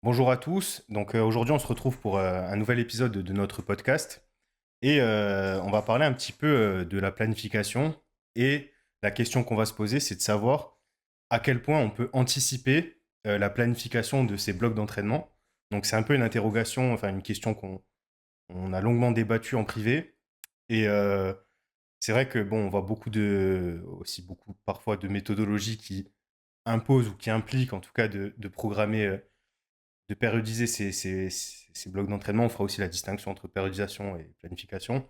Bonjour à tous. Aujourd'hui, on se retrouve pour un nouvel épisode de notre podcast et on va parler un petit peu de la planification. Et la question qu'on va se poser, c'est de savoir à quel point on peut anticiper la planification de ces blocs d'entraînement. Donc, c'est un peu une interrogation, enfin une question qu'on a longuement débattue en privé. Et c'est vrai que bon, on voit aussi beaucoup parfois de méthodologies qui imposent ou qui impliquent en tout cas de programmer. De périodiser ces blocs d'entraînement. On fera aussi la distinction entre périodisation et planification.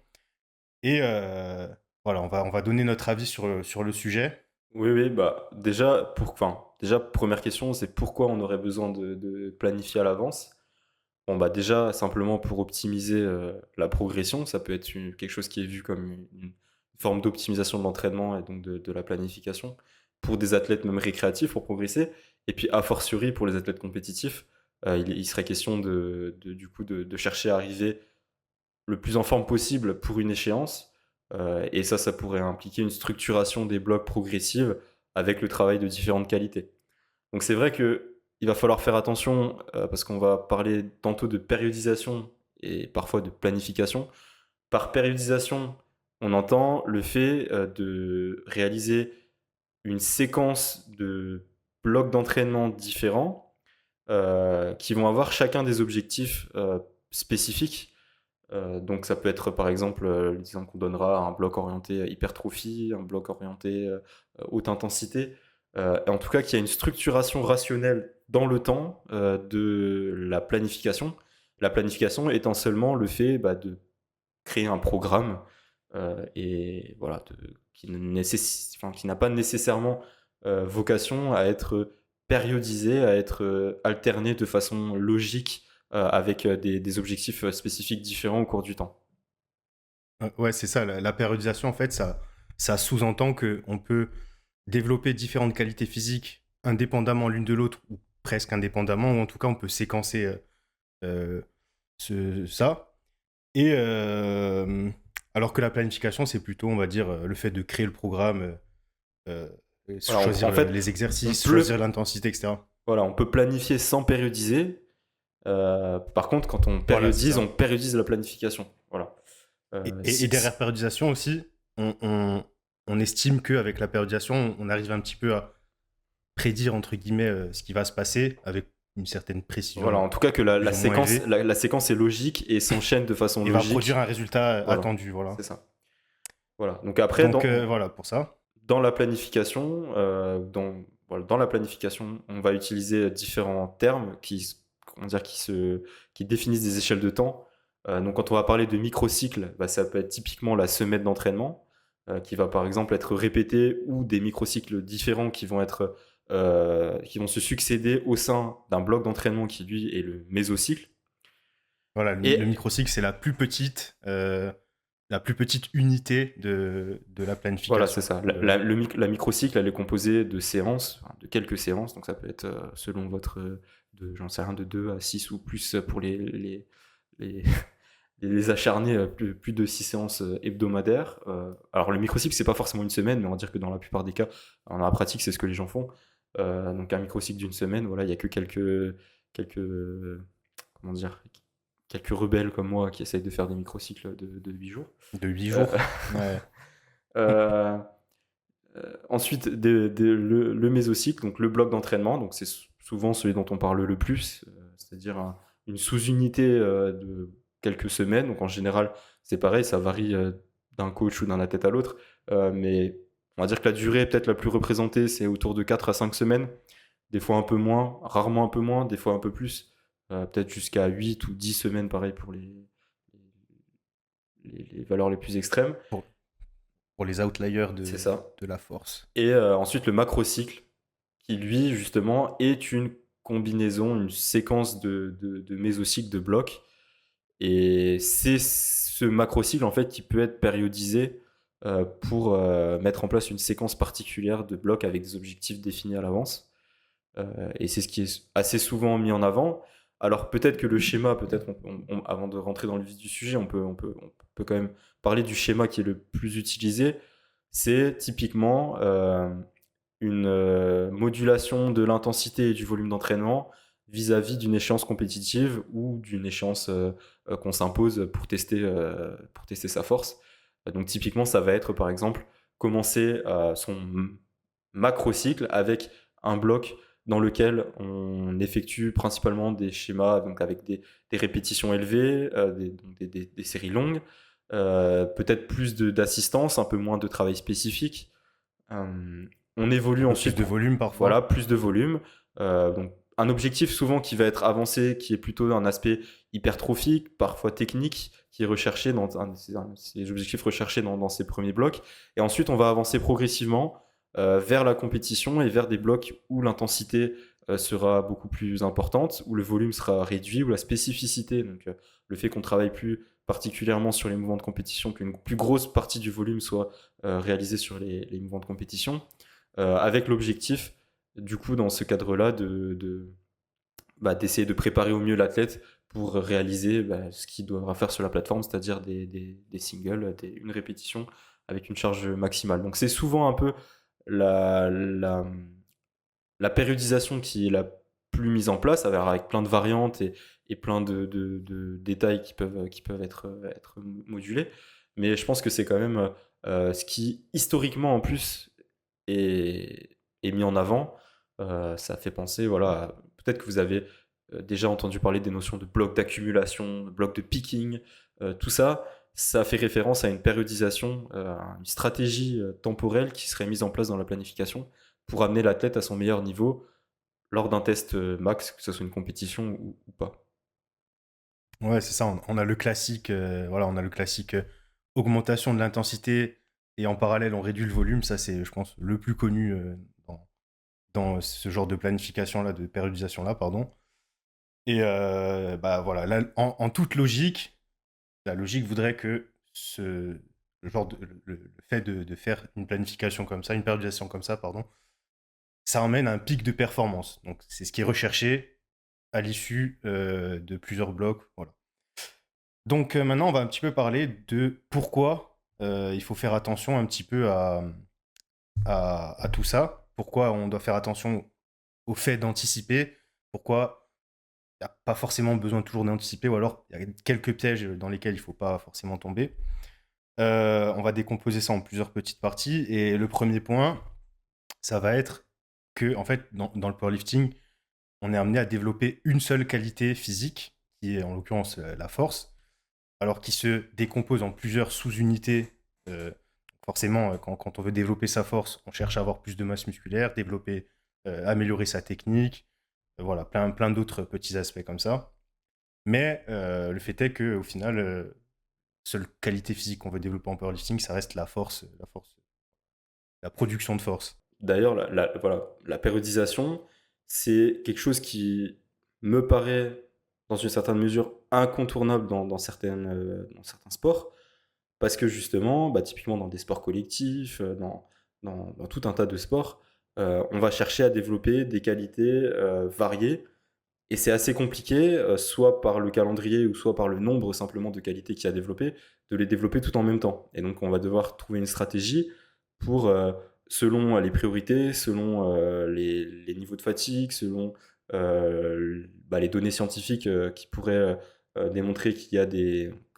Et voilà, on va donner notre avis sur le sujet. Oui, oui, bah déjà, première question, c'est pourquoi on aurait besoin de planifier à l'avance. Bon, bah déjà, simplement pour optimiser la progression, ça peut être quelque chose qui est vu comme une forme d'optimisation de l'entraînement et donc de la planification pour des athlètes même récréatifs pour progresser. Et puis, a fortiori, pour les athlètes compétitifs, il serait question du coup, de chercher à arriver le plus en forme possible pour une échéance. Et ça pourrait impliquer une structuration des blocs progressive avec le travail de différentes qualités. Donc c'est vrai que il va falloir faire attention parce qu'on va parler tantôt de périodisation et parfois de planification. Par périodisation, on entend le fait de réaliser une séquence de blocs d'entraînement différents qui vont avoir chacun des objectifs spécifiques. Donc ça peut être par exemple l'exemple qu'on donnera un bloc orienté hypertrophie, un bloc orienté haute intensité. En tout cas, qu'il y a une structuration rationnelle dans le temps de la planification. La planification étant seulement le fait de créer un programme et voilà, qui n'a pas nécessairement vocation à être périodisé, à être alterné de façon logique avec des objectifs spécifiques différents au cours du temps. Ouais, c'est ça. La périodisation, en fait, ça sous-entend qu'on peut développer différentes qualités physiques indépendamment l'une de l'autre ou presque indépendamment, ou en tout cas, on peut séquencer euh, ça. Et alors que la planification, c'est plutôt, on va dire, le fait de créer le programme, Voilà, en choisir fait, les on exercices, choisir peut, l'intensité, etc. voilà, on peut planifier sans périodiser. Par contre, quand Voilà, c'est on ça. périodise la planification. Voilà. Et derrière périodisation aussi, on estime qu'avec la périodisation, on arrive un petit peu à prédire, entre guillemets, ce qui va se passer avec une certaine Voilà, précision en tout cas que plus ou moins élevée la séquence est logique et s'enchaîne de façon et va produire logique. un résultat Voilà, attendu. Voilà. c'est ça. Voilà. Donc après, Donc voilà pour ça. dans la planification, voilà, dans la planification, on va utiliser différents termes comment dire, qui définissent des échelles de temps. Donc quand on va parler de microcycles, ça peut être typiquement la semaine d'entraînement, qui va par exemple être répétée, ou des microcycles différents qui vont se succéder au sein d'un bloc d'entraînement qui lui est le mésocycle. Voilà, le Et microcycle, c'est la plus petite unité de la voilà, c'est planification. ça. La microcycle, elle est composée de séances, enfin, de quelques séances, donc ça peut être selon j'en sais rien, de 2 à 6 ou plus pour les, les acharnés, plus de 6 séances hebdomadaires. Alors le microcycle, c'est pas forcément une semaine, mais on va dire que dans la plupart des cas, dans la pratique, c'est ce que les gens font. Donc un microcycle d'une semaine, voilà, il y a que comment dire, quelques rebelles comme moi qui essayent de faire des microcycles de 8 jours. De 8 Euh, jours. Ouais. euh, Ensuite, le mésocycle, donc le bloc d'entraînement, donc c'est souvent celui dont on parle le plus, c'est-à-dire une sous-unité de quelques semaines. Donc en général, c'est pareil, ça varie d'un coach ou d'un athlète à l'autre, mais on va dire que la durée peut-être la plus représentée, c'est autour de 4 à 5 semaines, des fois un peu moins, rarement un peu moins, des fois un peu plus, peut-être jusqu'à 8 ou 10 semaines, pareil pour les valeurs les plus extrêmes. Pour, pour les outliers C'est ça. de la force. Et ensuite, le macrocycle, qui lui, justement, est une combinaison, une séquence de mésocycles de blocs. Et c'est ce macrocycle, en fait, qui peut être périodisé pour mettre en place une séquence particulière de blocs avec des objectifs définis à l'avance. Et c'est ce qui est assez souvent mis en avant. Alors peut-être que le schéma, peut-être avant de rentrer dans le vif du sujet, on peut quand même parler du schéma qui est le plus utilisé. C'est typiquement une modulation de l'intensité et du volume d'entraînement vis-à-vis d'une échéance compétitive ou d'une échéance qu'on s'impose pour tester sa force. Donc typiquement, ça va être par exemple commencer son macro-cycle avec un bloc dans lequel on effectue principalement des schémas donc avec des répétitions élevées, des séries longues, peut-être plus d'assistance, un peu moins de travail spécifique. On évolue Un peu plus ensuite de volume voilà, parfois. plus de volume. Donc un objectif souvent qui va être avancé, qui est plutôt un aspect hypertrophique, parfois technique, qui est recherché c'est les objectifs recherchés dans ces premiers blocs. Et ensuite, on va avancer progressivement vers la compétition et vers des blocs où l'intensité sera beaucoup plus importante, où le volume sera réduit, où la spécificité, donc le fait qu'on travaille plus particulièrement sur les mouvements de compétition, qu'une plus grosse partie du volume soit réalisée sur les mouvements de compétition, avec l'objectif, du coup, dans ce cadre-là, d'essayer de préparer au mieux l'athlète pour réaliser ce qu'il devra faire sur la plateforme, c'est-à-dire des singles, une répétition avec une charge maximale. Donc c'est souvent un peu la périodisation qui est la plus mise en place, avec plein de variantes et plein de détails qui peuvent être modulés. Mais je pense que c'est quand même ce qui, historiquement en plus, est mis en avant. Ça fait penser, voilà, peut-être que vous avez déjà entendu parler des notions de blocs d'accumulation, de blocs de picking, tout ça. Ça fait référence à une périodisation, à une stratégie temporelle qui serait mise en place dans la planification pour amener l'athlète à son meilleur niveau lors d'un test max, que ce soit une compétition ou pas. Ouais, c'est ça. On a le classique, voilà, on a le classique augmentation de l'intensité et en parallèle on réduit le volume. Ça, c'est, je pense, le plus connu dans ce genre de planification-là, de périodisation-là, pardon. Et bah voilà, là, en toute logique, la logique voudrait que le fait de faire une planification comme ça, une périodisation comme ça, pardon, ça emmène à un pic de performance. Donc c'est ce qui est recherché à l'issue de plusieurs blocs. Voilà. Donc maintenant, on va un petit peu parler de pourquoi il faut faire attention un petit peu à tout ça. Pourquoi on doit faire attention au fait d'anticiper. Pourquoi il n'y a pas forcément besoin toujours d'anticiper, ou alors il y a quelques pièges dans lesquels il ne faut pas forcément tomber. On va décomposer ça en plusieurs petites parties. Et le premier point, ça va être que, en fait, dans le powerlifting, on est amené à développer une seule qualité physique, qui est en l'occurrence la force, alors qui se décompose en plusieurs sous-unités. Forcément, quand on veut développer sa force, on cherche à avoir plus de masse musculaire, améliorer sa technique, voilà, plein d'autres petits aspects comme ça. Mais le fait est qu'au final, seule qualité physique qu'on veut développer en powerlifting, ça reste la production de force. D'ailleurs, voilà, la périodisation, c'est quelque chose qui me paraît, dans une certaine mesure, incontournable dans certains sports, parce que justement, typiquement dans des sports collectifs, dans tout un tas de sports, on va chercher à développer des qualités variées, et c'est assez compliqué, soit par le calendrier ou soit par le nombre simplement de qualités qu'il y a développées, de les développer tout en même temps. Et donc on va devoir trouver une stratégie pour, selon les priorités, selon les niveaux de fatigue, selon les données scientifiques qui pourraient démontrer qu'il y a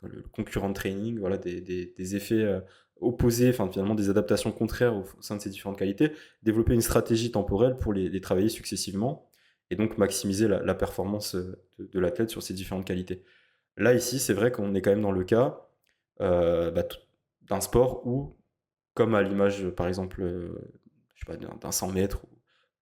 le concurrent training, voilà, des effets opposés, enfin finalement des adaptations contraires au sein de ces différentes qualités, développer une stratégie temporelle pour les travailler successivement et donc maximiser la performance de l'athlète sur ces différentes qualités. Là, ici, c'est vrai qu'on est quand même dans le cas d'un sport où, comme à l'image, par exemple, je sais pas, d'un 100 mètres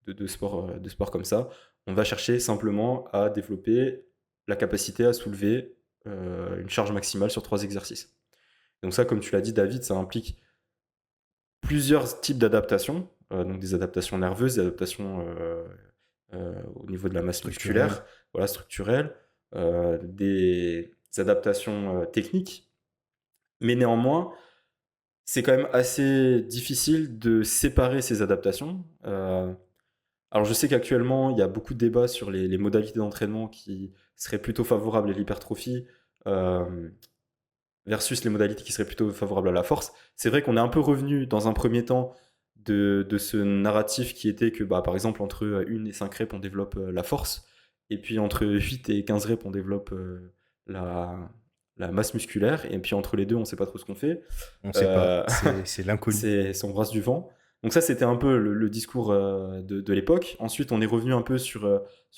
ou de sport comme ça, on va chercher simplement à développer la capacité à soulever une charge maximale sur 3 exercices. Donc ça, comme tu l'as dit, David, ça implique plusieurs types d'adaptations, donc des adaptations nerveuses, des adaptations au niveau de la masse Structurelle. musculaire, voilà, structurelle, des adaptations techniques, mais néanmoins, c'est quand même assez difficile de séparer ces adaptations. Alors je sais qu'actuellement, il y a beaucoup de débats sur les modalités d'entraînement qui seraient plutôt favorables à l'hypertrophie versus les modalités qui seraient plutôt favorables à la force. C'est vrai qu'on est un peu revenu dans un premier temps de ce narratif qui était que, par exemple, entre 1 et 5 reps, on développe la force. Et puis entre 8 et 15 reps, on développe la, la masse musculaire. Et puis entre les deux, on ne sait pas trop ce qu'on fait. On ne sait pas. Euh, C'est l'inconnu. c'est on brasse du vent. Donc ça, c'était un peu le discours de l'époque. Ensuite, on est revenu un peu sur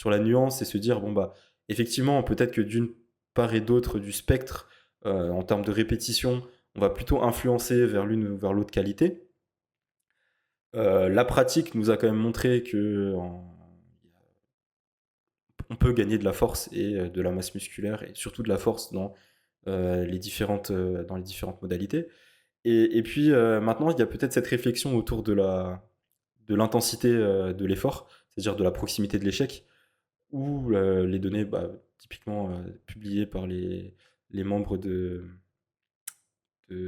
la nuance et se dire, bon, bah, effectivement, peut-être que d'une part et d'autre du spectre, en termes de répétition, on va plutôt influencer vers l'une ou vers l'autre qualité. La pratique nous a quand même montré que on peut gagner de la force et de la masse musculaire, et surtout de la force dans les différentes modalités. Et puis maintenant, il y a peut-être cette réflexion autour de l'intensité de l'effort, c'est-à-dire de la proximité de l'échec, où les données, bah, typiquement publiées par les membres j'ai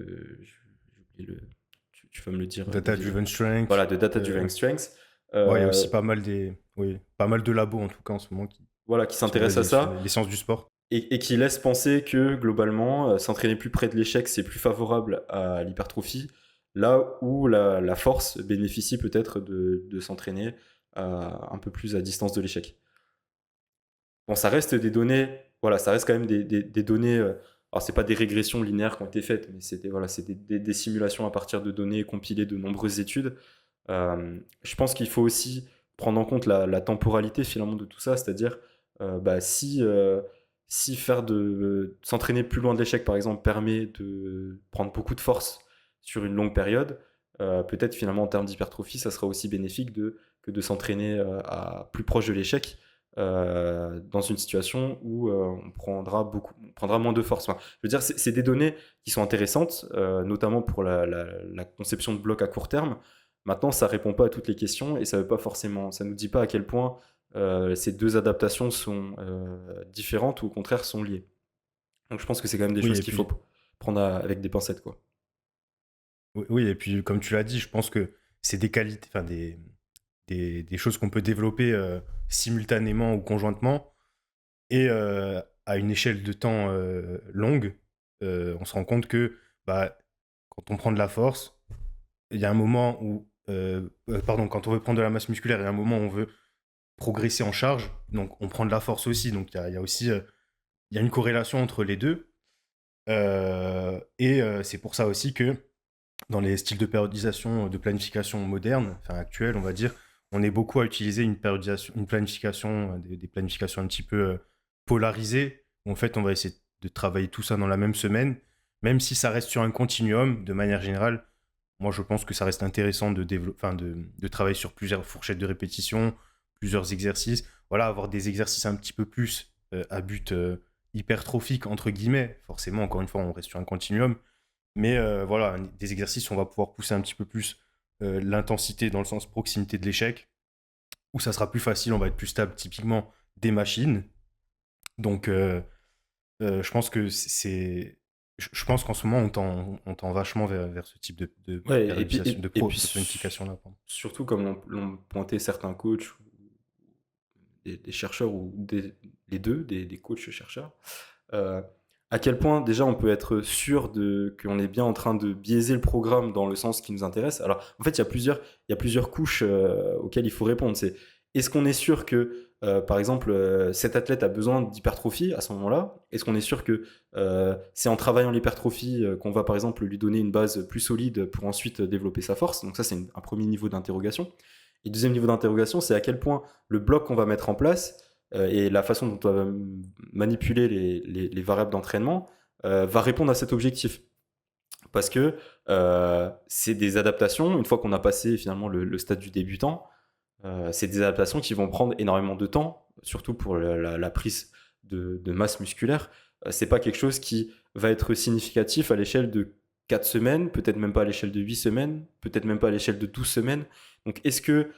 oublié tu vas me le dire, David. Data-driven strength. Voilà, de Data Driven Strengths, Bon, il y a aussi euh, pas mal de labos en tout cas en ce moment voilà, qui qui sont s'intéressent à basés sur ça les sciences du sport. et qui laissent penser que globalement, s'entraîner plus près de l'échec, c'est plus favorable à l'hypertrophie, là où la force bénéficie peut-être de s'entraîner un peu plus à distance de l'échec. Bon, ça reste des données, voilà, ça reste quand même des données. Alors, c'est pas des régressions linéaires qui ont été faites, mais c'est des simulations à partir de données compilées de nombreuses études. Je pense qu'il faut aussi prendre en compte la temporalité finalement de tout ça, c'est-à-dire bah, si s'entraîner plus loin de l'échec, par exemple, permet de prendre beaucoup de force sur une longue période, peut-être finalement en termes d'hypertrophie, ça sera aussi bénéfique que de s'entraîner à plus proche de l'échec dans une situation où on prendra moins de force. Enfin, je veux dire, c'est des données qui sont intéressantes, notamment pour la conception de blocs à court terme. Maintenant, ça répond pas à toutes les questions et ça veut pas forcément, ça nous dit pas à quel point ces deux adaptations sont différentes ou au contraire sont liées. Donc, je pense que c'est quand même des Oui, choses et qu'il faut puis, prendre avec des pincettes, quoi. oui, et puis comme tu l'as dit, je pense que c'est des qualités, enfin des choses qu'on peut développer simultanément ou conjointement. Et à une échelle de temps longue, on se rend compte que bah, quand on prend de la force, il y a un moment où, pardon, quand on veut prendre de la masse musculaire, il y a un moment où on veut progresser en charge, donc on prend de la force aussi. Donc il y a aussi il y a une corrélation entre les deux. Et c'est pour ça aussi que dans les styles de périodisation, de planification moderne, enfin actuelle, on va dire, on est beaucoup à utiliser une planification, des planifications un petit peu polarisées. En fait, on va essayer de travailler tout ça dans la même semaine, même si ça reste sur un continuum, de manière générale. Moi, je pense que ça reste intéressant de travailler sur plusieurs fourchettes de répétition, plusieurs exercices. Voilà, avoir des exercices un petit peu plus à but hypertrophique, entre guillemets. Forcément, encore une fois, on reste sur un continuum. Mais voilà, des exercices où on va pouvoir pousser un petit peu plus l'intensité dans le sens proximité de l'échec, où ça sera plus facile, on va être plus stable, typiquement des machines. Donc, je pense que je pense qu'en ce moment, on tend vachement vers ce type de Ouais, périodisation, et de puis planification-là. Pardon. surtout comme l'ont pointé certains coachs, des chercheurs ou les deux, des coachs chercheurs, euh, à quel point déjà on peut être sûr qu'on est bien en train de biaiser le programme dans le sens qui nous intéresse. Alors en fait, il y a plusieurs couches auxquelles il faut répondre. C'est est-ce qu'on est sûr que, par exemple, cet athlète a besoin d'hypertrophie à ce moment-là? Est-ce qu'on est sûr que c'est en travaillant l'hypertrophie qu'on va, par exemple, lui donner une base plus solide pour ensuite développer sa force? Donc ça, c'est un premier niveau d'interrogation. Et deuxième niveau d'interrogation, c'est à quel point le bloc qu'on va mettre en place et la façon dont on va manipuler les variables d'entraînement va répondre à cet objectif. Parce que c'est des adaptations, une fois qu'on a passé finalement le stade du débutant, c'est des adaptations qui vont prendre énormément de temps, surtout pour la prise de masse musculaire. C'est pas quelque chose qui va être significatif à l'échelle de 4 semaines, peut-être même pas à l'échelle de 8 semaines, peut-être même pas à l'échelle de 12 semaines. Donc est-ce que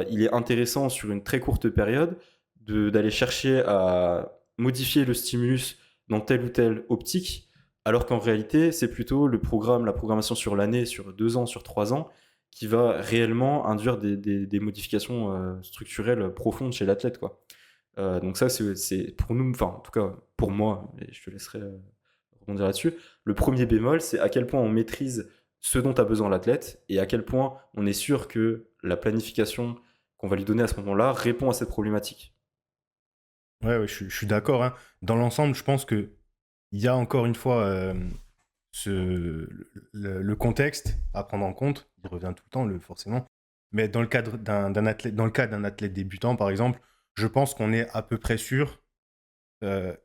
il est intéressant sur une très courte période d'aller chercher à modifier le stimulus dans telle ou telle optique, alors qu'en réalité, c'est plutôt le programme, la programmation sur l'année, sur 2 ans, sur 3 ans, qui va réellement induire des modifications structurelles profondes chez l'athlète, quoi. Donc ça, c'est pour nous, enfin, en tout cas, pour moi, et je te laisserai rebondir là-dessus, le premier bémol, c'est à quel point on maîtrise ce dont a besoin l'athlète et à quel point on est sûr que la planification qu'on va lui donner à ce moment-là répond à cette problématique. Ouais, ouais, je suis d'accord, hein. Dans l'ensemble, je pense que il y a encore une fois le contexte à prendre en compte. Il revient tout le temps, forcément. Mais dans le cadre d'un athlète, dans le cas d'un athlète débutant, par exemple, je pense qu'on est à peu près sûr euh,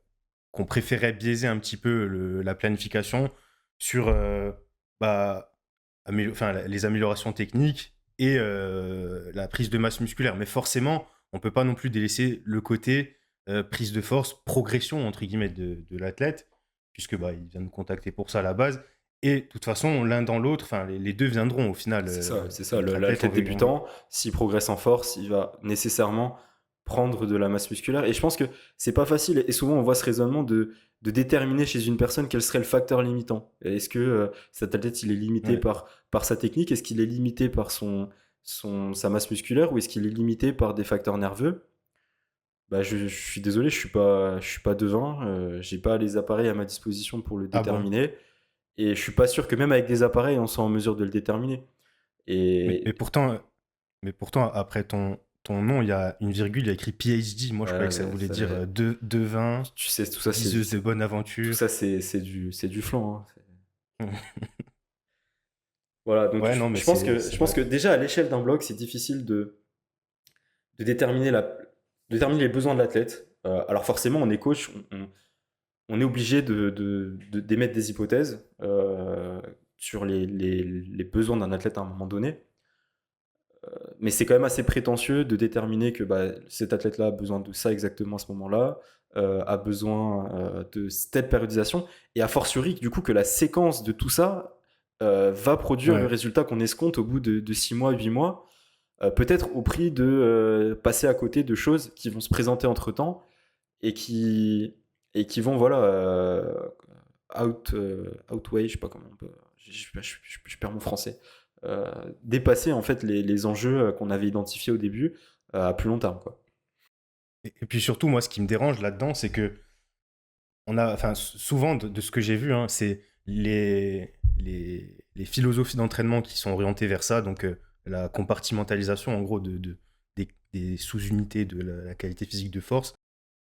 qu'on préférait biaiser un petit peu la planification sur bah, enfin, les améliorations techniques et la prise de masse musculaire. Mais forcément, on ne peut pas non plus délaisser le côté prise de force, progression entre guillemets de l'athlète, puisque bah, il vient nous contacter pour ça à la base. Et de toute façon, l'un dans l'autre, enfin, les deux viendront au final. C'est ça. Notre athlète, L'athlète débutant, s'il progresse en force, il va nécessairement prendre de la masse musculaire. Et je pense que c'est pas facile. Et souvent, on voit ce raisonnement de déterminer chez une personne quel serait le facteur limitant. Est-ce que cet athlète, il est limité ouais. par sa technique? Est-ce qu'il est limité par sa masse musculaire? Ou est-ce qu'il est limité par des facteurs nerveux? Bah, je suis désolé, je suis pas devin. J'ai pas les appareils à ma disposition pour le Ah bon? déterminer. Et je suis pas sûr que même avec des appareils, on soit en mesure de le déterminer. Mais, mais Et pourtant, mais pourtant, après ton nom, il y a une virgule, il y a écrit PhD. Moi, je croyais ouais, que ça mais voulait dire devin, tu sais, diseuse de bonne tout aventure. ça, c'est du flan, hein. Voilà, donc Ouais, non, mais je c'est pense vrai. que déjà à l'échelle d'un blog, c'est difficile de déterminer déterminer les besoins de l'athlète. Alors forcément, on est coach, on est obligé d'émettre des hypothèses sur les besoins d'un athlète à un moment donné. Mais c'est quand même assez prétentieux de déterminer que bah, cet athlète-là a besoin de ça exactement à ce moment-là, a besoin de telle périodisation, et a fortiori, du coup, que la séquence de tout ça va produire le Ouais, résultat qu'on escompte au bout de 6 mois, 8 mois, peut-être au prix de passer à côté de choses qui vont se présenter entre-temps et qui vont, voilà, outweigh, je sais pas comment on peut, je perds mon français, euh, dépasser en fait les enjeux qu'on avait identifiés au début à plus long terme, quoi. et puis surtout, moi, ce qui me dérange là-dedans, c'est que enfin, souvent, de ce que j'ai vu, hein, c'est les philosophies d'entraînement qui sont orientées vers ça, donc la compartimentalisation, en gros, des sous-unités de la qualité physique de force.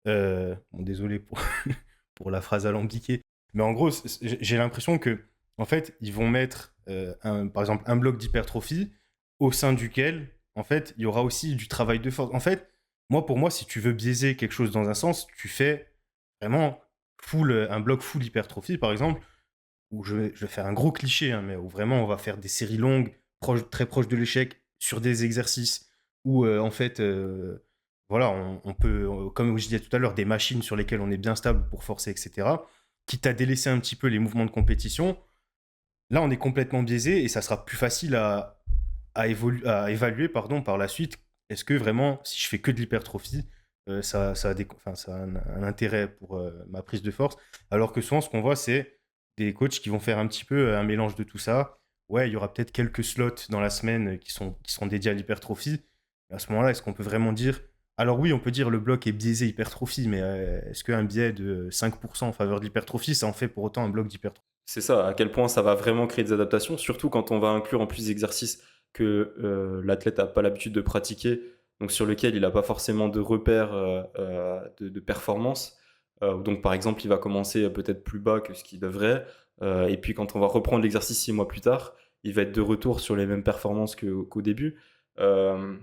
Bon, désolé pour, pour la phrase alambiquée, mais en gros, j'ai l'impression que, en fait, ils vont mettre, par exemple, un bloc d'hypertrophie au sein duquel, en fait, il y aura aussi du travail de force. En fait, pour moi, si tu veux biaiser quelque chose dans un sens, tu fais vraiment un bloc full hypertrophie, par exemple, où je vais faire un gros cliché, hein, mais où vraiment on va faire des séries longues, très proches de l'échec, sur des exercices où, en fait, voilà, on peut, comme je disais tout à l'heure, des machines sur lesquelles on est bien stable pour forcer, etc., quitte à délaisser un petit peu les mouvements de compétition. Là, on est complètement biaisé et ça sera plus facile à évaluer pardon, par la suite. Est-ce que vraiment, si je fais que de l'hypertrophie, enfin, ça a un intérêt pour ma prise de force? Alors que souvent, ce qu'on voit, c'est des coachs qui vont faire un petit peu un mélange de tout ça. Ouais, il y aura peut-être quelques slots dans la semaine qui sont dédiés à l'hypertrophie. À ce moment-là, est-ce qu'on peut vraiment dire... Alors oui, on peut dire le bloc est biaisé hypertrophie, mais est-ce qu'un biais de 5% en faveur de l'hypertrophie, ça en fait pour autant un bloc d'hypertrophie? C'est ça, à quel point ça va vraiment créer des adaptations, surtout quand on va inclure en plus des exercices que l'athlète n'a pas l'habitude de pratiquer, donc sur lequel il n'a pas forcément de repères de performance. Donc par exemple, il va commencer peut-être plus bas que ce qu'il devrait, et puis quand on va reprendre l'exercice 6 mois plus tard, il va être de retour sur les mêmes performances qu'au début. Euh,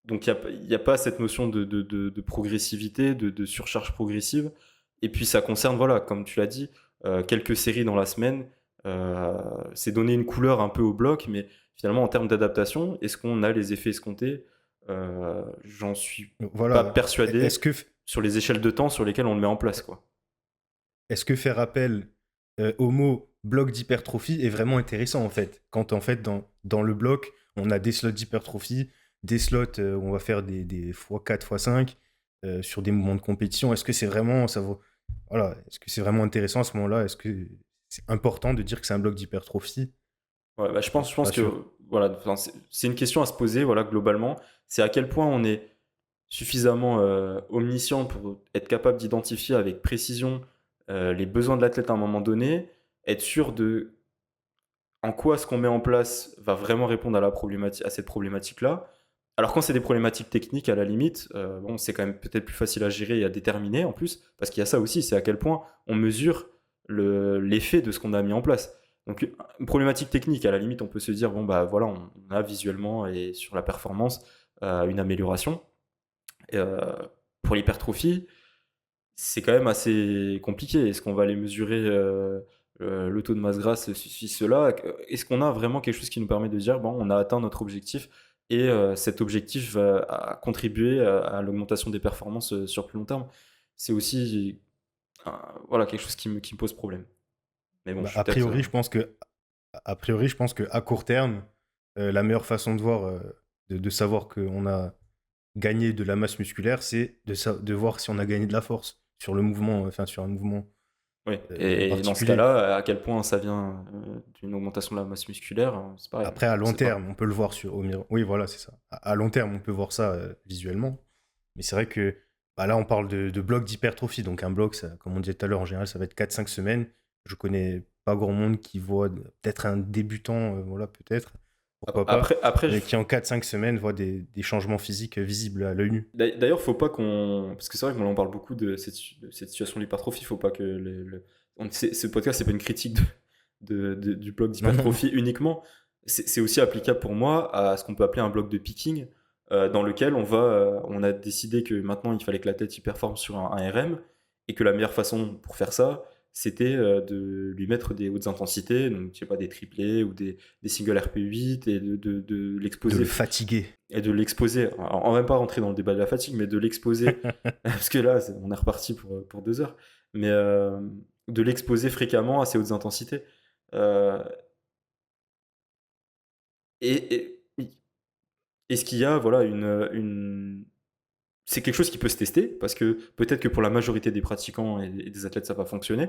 donc il y a pas cette notion de progressivité, de surcharge progressive. Et puis ça concerne, voilà, comme tu l'as dit, quelques séries dans la semaine. C'est donner une couleur un peu au bloc, mais finalement en termes d'adaptation, est-ce qu'on a les effets escomptés? J'en suis pas Voilà. persuadé Est-ce que, sur les échelles de temps sur lesquelles on le met en place, quoi. est-ce que faire appel au mot bloc d'hypertrophie est vraiment intéressant en fait? Quand en fait dans le bloc, on a des slots d'hypertrophie, des slots où on va faire des x4, x5 sur des mouvements de compétition. Est-ce que c'est vraiment, voilà, est-ce que c'est vraiment intéressant à ce moment-là? Est-ce que c'est important de dire que c'est un bloc d'hypertrophie? Ouais, bah, Je je suis pense pas que sûr. voilà, enfin, c'est une question à se poser, voilà, globalement. C'est à quel point on est suffisamment omniscient pour être capable d'identifier avec précision les besoins de l'athlète à un moment donné, être sûr de en quoi ce qu'on met en place va vraiment répondre à cette problématique-là, Alors quand c'est des problématiques techniques, à la limite, bon, c'est quand même peut-être plus facile à gérer et à déterminer en plus, parce qu'il y a ça aussi, c'est à quel point on mesure l'effet de ce qu'on a mis en place. Donc une problématique technique, à la limite, on peut se dire, bon bah voilà, on a visuellement et sur la performance une amélioration. Euh, pour l'hypertrophie, c'est quand même assez compliqué. Est-ce qu'on va aller mesurer le taux de masse grasse, ceci, cela? Est-ce qu'on a vraiment quelque chose qui nous permet de dire, bon, on a atteint notre objectif et cet objectif va contribuer à l'augmentation des performances sur plus long terme? C'est aussi voilà, quelque chose qui me pose problème. Mais bon, Bah, je suis a peut-être... priori, je pense que à court terme, la meilleure façon de voir, de savoir qu'on a gagné de la masse musculaire, c'est de voir si on a gagné de la force sur le mouvement, enfin sur un mouvement Oui, en et dans ce particulier. cas-là, à quel point ça vient d'une augmentation de la masse musculaire, c'est pareil, Après, à on long sait pas. terme, on peut le voir au miroir. Oui, voilà, c'est ça. À long terme, on peut voir ça visuellement. Mais c'est vrai que bah, là, on parle de bloc d'hypertrophie. Donc, un bloc, ça, comme on disait tout à l'heure, en général, ça va être 4-5 semaines. Je connais pas grand monde qui voit, peut-être un débutant, voilà, peut-être, pourquoi pas, Après, mais qui en 4-5 semaines voit des changements physiques visibles à l'œil nu. D'ailleurs, faut pas qu'on. Parce que c'est vrai qu'on en parle beaucoup de cette situation de l'hypertrophie. Faut pas que. Ce podcast, c'est pas une critique du bloc Non, non, non. d'hypertrophie uniquement. C'est aussi applicable pour moi à ce qu'on peut appeler un bloc de picking, dans lequel on a décidé que maintenant il fallait que l'athlète y performe sur un RM et que la meilleure façon pour faire ça, c'était de lui mettre des hautes intensités, donc je sais pas, des triplés ou des singles RP8 et de De l'exposer le fatiguer. et de l'exposer, on va même pas rentrer dans le débat de la fatigue, mais de l'exposer, parce que là, on est reparti pour 2 heures, mais de l'exposer fréquemment à ces hautes intensités. Euh, et, et, est-ce qu'il y a, voilà, c'est quelque chose qui peut se tester, parce que peut-être que pour la majorité des pratiquants et des athlètes, ça va fonctionner,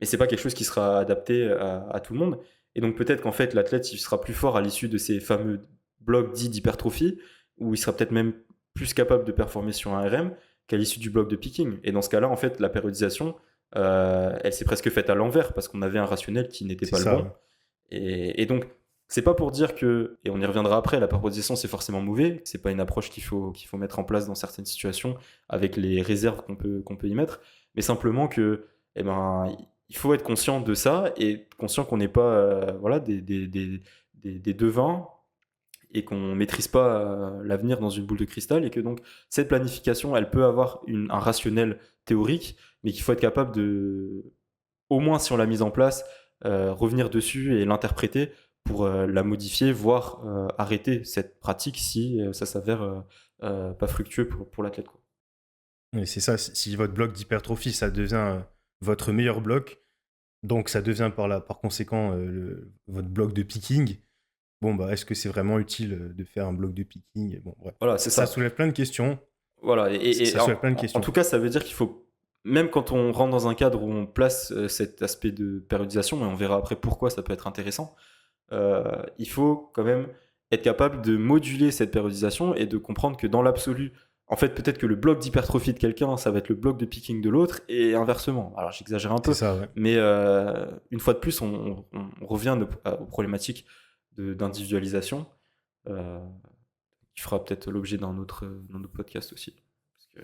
mais c'est pas quelque chose qui sera adapté à tout le monde. Et donc peut-être qu'en fait, l'athlète, il sera plus fort à l'issue de ces fameux blocs dits d'hypertrophie, où il sera peut-être même plus capable de performer sur un RM qu'à l'issue du bloc de picking. Et dans ce cas-là, en fait, la périodisation, elle s'est presque faite à l'envers, parce qu'on avait un rationnel qui n'était C'est pas le ça, bon. ouais. Et donc, c'est pas pour dire que, et on y reviendra après, la périodisation c'est forcément mauvais, c'est pas une approche qu'il faut mettre en place dans certaines situations avec les réserves qu'on peut y mettre, mais simplement que, eh ben, il faut être conscient de ça et conscient qu'on n'est pas voilà, des devins et qu'on maîtrise pas l'avenir dans une boule de cristal et que donc cette planification elle peut avoir un rationnel théorique, mais qu'il faut être capable de, au moins si on l'a mise en place, revenir dessus et l'interpréter pour la modifier, voire arrêter cette pratique si ça s'avère pas fructueux pour l'athlète, quoi. Et c'est ça, si votre bloc d'hypertrophie, ça devient votre meilleur bloc, donc ça devient par conséquent votre bloc de picking. Bon, bah, est-ce que c'est vraiment utile de faire un bloc de picking? Bon, bref. Voilà, c'est Ça ça. soulève plein de questions. Voilà, et Ça soulève plein de en questions. tout cas, ça veut dire qu'il faut, même quand on rentre dans un cadre où on place cet aspect de périodisation, et on verra après pourquoi ça peut être intéressant, il faut quand même être capable de moduler cette périodisation et de comprendre que dans l'absolu, en fait, peut-être que le bloc d'hypertrophie de quelqu'un, ça va être le bloc de picking de l'autre, et inversement. Alors, j'exagère un C'est peu, ça, ouais. mais une fois de plus, on revient aux problématiques d'individualisation, euh, qui fera peut-être l'objet d'un autre podcast aussi, parce que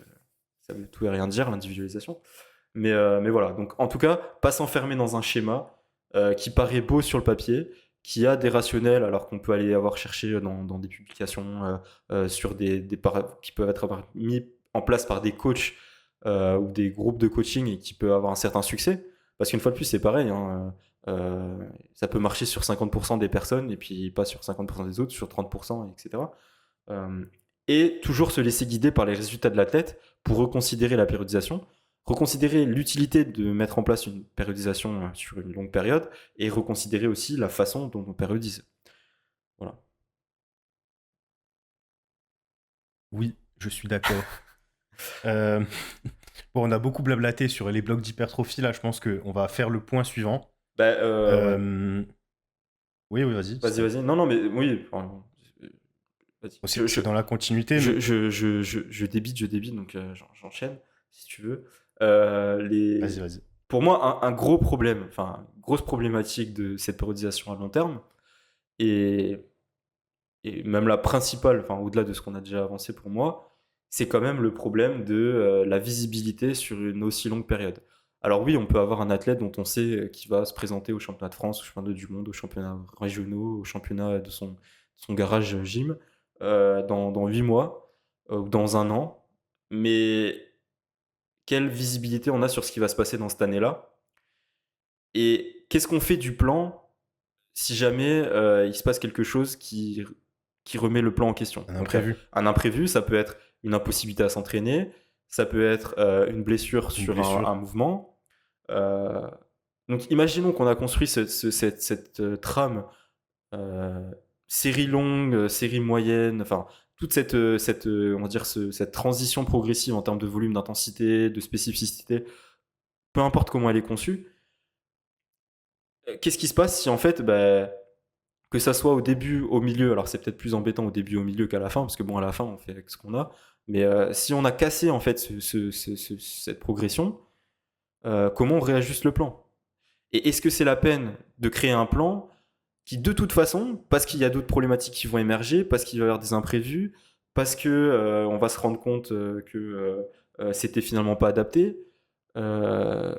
ça veut tout et rien dire, l'individualisation. Mais voilà, donc en tout cas, pas s'enfermer dans un schéma qui paraît beau sur le papier, qui a des rationnels, alors qu'on peut aller avoir cherché dans des publications sur qui peuvent être mis en place par des coachs ou des groupes de coaching et qui peuvent avoir un certain succès. Parce qu'une fois de plus, c'est pareil, hein, ça peut marcher sur 50% des personnes et puis pas sur 50% des autres, sur 30%, etc. Euh, et toujours se laisser guider par les résultats de l'athlète pour reconsidérer la périodisation, reconsidérer l'utilité de mettre en place une périodisation sur une longue période et reconsidérer aussi la façon dont on périodise. Voilà. Oui, je suis d'accord. Euh, Bon, on a beaucoup blablaté sur les blocs d'hypertrophie. Là, je pense qu'on va faire le point suivant. Bah, ouais. Euh, Oui, oui, vas-y. Vas-y, vas-y. Non, non, mais oui. Enfin, vas-y. Bon, c'est dans la continuité, mais Je débite, donc j'enchaîne, si tu veux. vas-y, vas-y. Pour moi, un gros problème, enfin, grosse problématique de cette périodisation à long terme, et et même la principale, enfin au-delà de ce qu'on a déjà avancé pour moi, c'est quand même le problème de la visibilité sur une aussi longue période. Alors oui, on peut avoir un athlète dont on sait qu'il va se présenter au championnat de France, au championnat du monde, aux championnats régionaux, au championnat de son garage gym dans 8 mois ou dans un an. Mais quelle visibilité on a sur ce qui va se passer dans cette année-là? Et qu'est-ce qu'on fait du plan si jamais il se passe quelque chose qui remet le plan en question? Un Donc, imprévu, un imprévu, ça peut être une impossibilité à s'entraîner, ça peut être une blessure une sur un blessure. mouvement. Euh, donc, imaginons qu'on a construit cette trame, euh, série longue, série moyenne, enfin, toute on va dire cette transition progressive en termes de volume, d'intensité, de spécificité, peu importe comment elle est conçue. Qu'est-ce qui se passe si en fait, bah, que ça soit au début, au milieu, alors c'est peut-être plus embêtant au début, au milieu qu'à la fin, parce que bon, à la fin, on fait avec ce qu'on a. Mais si on a cassé en fait cette progression, comment on réajuste le plan? Et est-ce que c'est la peine de créer un plan qui, de toute façon, parce qu'il y a d'autres problématiques qui vont émerger, parce qu'il va y avoir des imprévus, parce que on va se rendre compte que c'était finalement pas adapté, euh,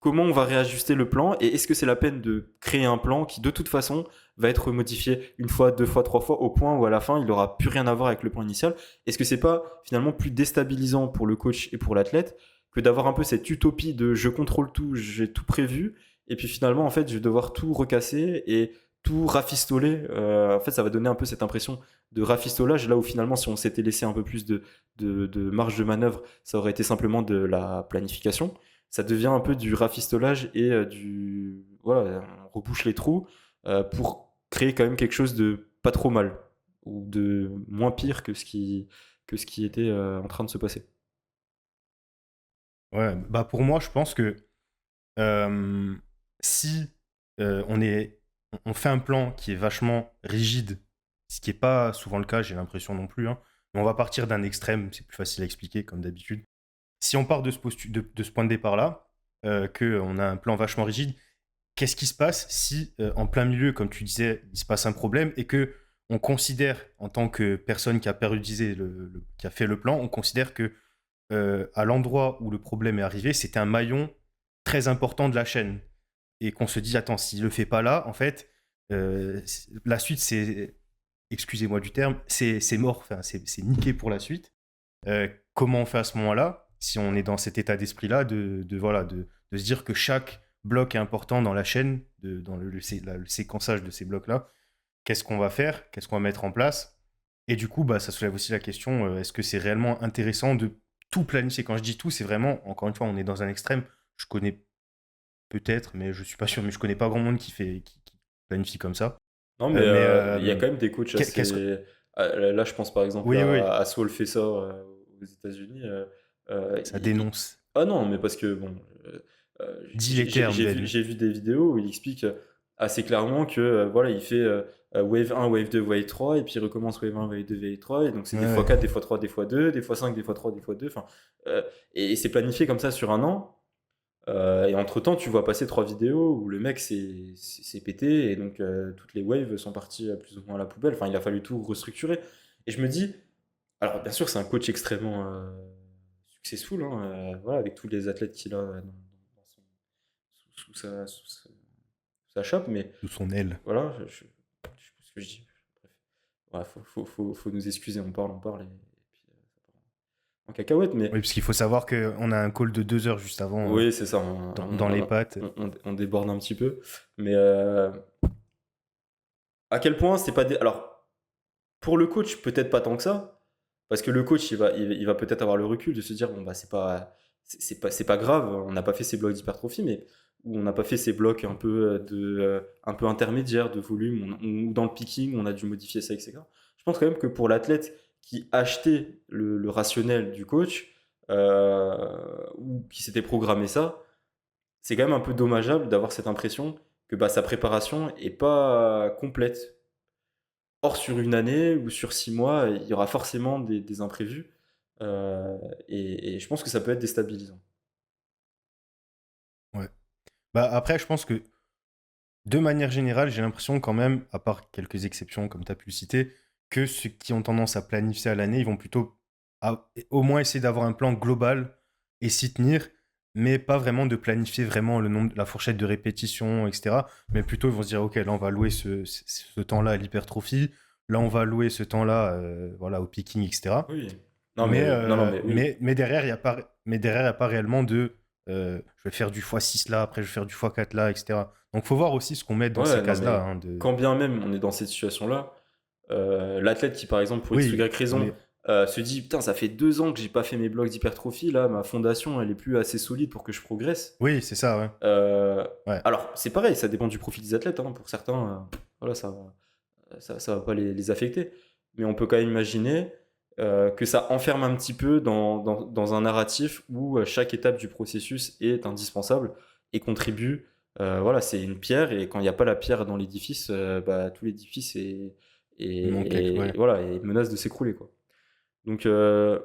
comment on va réajuster le plan et est-ce que c'est la peine de créer un plan qui de toute façon va être modifié une fois, deux fois, trois fois au point où à la fin il n'aura plus rien à voir avec le plan initial? Est-ce que c'est pas finalement plus déstabilisant pour le coach et pour l'athlète que d'avoir un peu cette utopie de je contrôle tout, j'ai tout prévu et puis finalement en fait je vais devoir tout recasser et tout rafistoler. En fait ça va donner un peu cette impression de rafistolage là où finalement si on s'était laissé un peu plus de marge de manœuvre ça aurait été simplement de la planification. Ça devient un peu du rafistolage et voilà, on rebouche les trous pour créer quand même quelque chose de pas trop mal ou de moins pire que ce qui était en train de se passer. Ouais, bah pour moi, je pense que euh, si on fait un plan qui est vachement rigide, ce qui n'est pas souvent le cas, j'ai l'impression non plus, hein, mais on va partir d'un extrême, c'est plus facile à expliquer comme d'habitude. Si on part de ce point de départ-là, qu'on a un plan vachement rigide, qu'est-ce qui se passe si, en plein milieu, comme tu disais, il se passe un problème et que on considère, en tant que personne qui a pérennisé, qui a fait le plan, on considère que à l'endroit où le problème est arrivé, c'était un maillon très important de la chaîne. Et qu'on se dit, attends, s'il ne le fait pas là, en fait, la suite, c'est, excusez-moi du terme, c'est mort, enfin, c'est niqué pour la suite. Comment on fait à ce moment-là, si on est dans cet état d'esprit-là, voilà, de se dire que chaque bloc est important dans la chaîne, dans le séquençage de ces blocs-là, qu'est-ce qu'on va faire, qu'est-ce qu'on va mettre en place. Et du coup, bah, ça soulève aussi la question, est-ce que c'est réellement intéressant de tout planifier? Quand je dis tout, c'est vraiment, encore une fois, on est dans un extrême. Je connais peut-être, mais je suis pas sûr, mais je connais pas grand monde qui planifie comme ça. Non, mais Mais il y a quand même des coachs qu'est-ce que... assez. Là, je pense par exemple Oui, oui, à Saul Fessor aux États-Unis. ça dénonce. Ah non, mais parce que bon, Dis les termes, Ben. j'ai vu des vidéos où il explique assez clairement que voilà, il fait wave 1, wave 2, wave 3, et puis il recommence wave 1, wave 2, wave 3, et donc c'est Ouais, des fois ouais. 4, des fois 3, des fois 2, des fois 5, des fois 3, des fois 2, enfin, euh, et c'est planifié comme ça sur un an. Et entre-temps, tu vois passer 3 vidéos où le mec s'est pété et donc toutes les waves sont parties plus ou moins à la poubelle. Enfin, il a fallu tout restructurer. Et je me dis, alors bien sûr, c'est un coach extrêmement successful, hein, voilà, avec tous les athlètes qu'il a sous sa chape, mais Sous son aile. voilà, je sais pas ce que je dis. Bref, voilà, faut nous excuser, on parle, et puis ça part en cacahuète, mais Oui, parce qu'il faut savoir qu'on a un call de 2 heures juste avant, oui, c'est ça, dans les pattes. on déborde un petit peu. Mais à quel point c'est pas. Alors, pour le coach, peut-être pas tant que ça, parce que le coach, il va peut-être avoir le recul de se dire bon, bah, c'est pas grave, on n'a pas fait ces blocs d'hypertrophie, mais ou on n'a pas fait ces blocs un peu, un peu intermédiaires de volume, ou dans le picking, on a dû modifier ça, etc. Je pense quand même que pour l'athlète qui achetait le rationnel du coach, ou qui s'était programmé ça, c'est quand même un peu dommageable d'avoir cette impression que bah, sa préparation est pas complète. Or, sur une année ou sur 6 mois, il y aura forcément des imprévus. Et je pense que ça peut être déstabilisant. Ouais. Bah, après, je pense que de manière générale, j'ai l'impression quand même, à part quelques exceptions comme tu as pu le citer, que ceux qui ont tendance à planifier à l'année, ils vont plutôt au moins essayer d'avoir un plan global et s'y tenir, mais pas vraiment de planifier vraiment le nombre, la fourchette de répétitions, etc. Mais plutôt ils vont se dire, ok, là on va louer ce temps-là à l'hypertrophie, là on va louer ce temps-là voilà, au picking, etc. Oui. Non, mais, non, non, mais oui. Mais derrière, il n'y a pas, mais derrière, il y a pas réellement de je vais faire du x6 là, après je vais faire du x4 là, etc. Donc faut voir aussi ce qu'on met dans ces Ouais, non, cases-là. mais Hein, de... quand bien même on est dans cette situation-là, l'athlète qui, par exemple, pour X ou Oui, Y on raison, est... se dit putain, ça fait 2 ans que j'ai pas fait mes blocs d'hypertrophie, là, ma fondation, elle est plus assez solide pour que je progresse. Oui, c'est ça, ouais. Euh, Ouais. alors, c'est pareil, ça dépend du profil des athlètes. Hein. Pour certains, voilà, ça va pas les affecter. Mais on peut quand même imaginer que ça enferme un petit peu dans un narratif où chaque étape du processus est indispensable et contribue. Voilà, c'est une pierre et quand il n'y a pas la pierre dans l'édifice, bah, tout l'édifice Il manque quelque... ouais. voilà, et menace de s'écrouler, quoi. Donc, je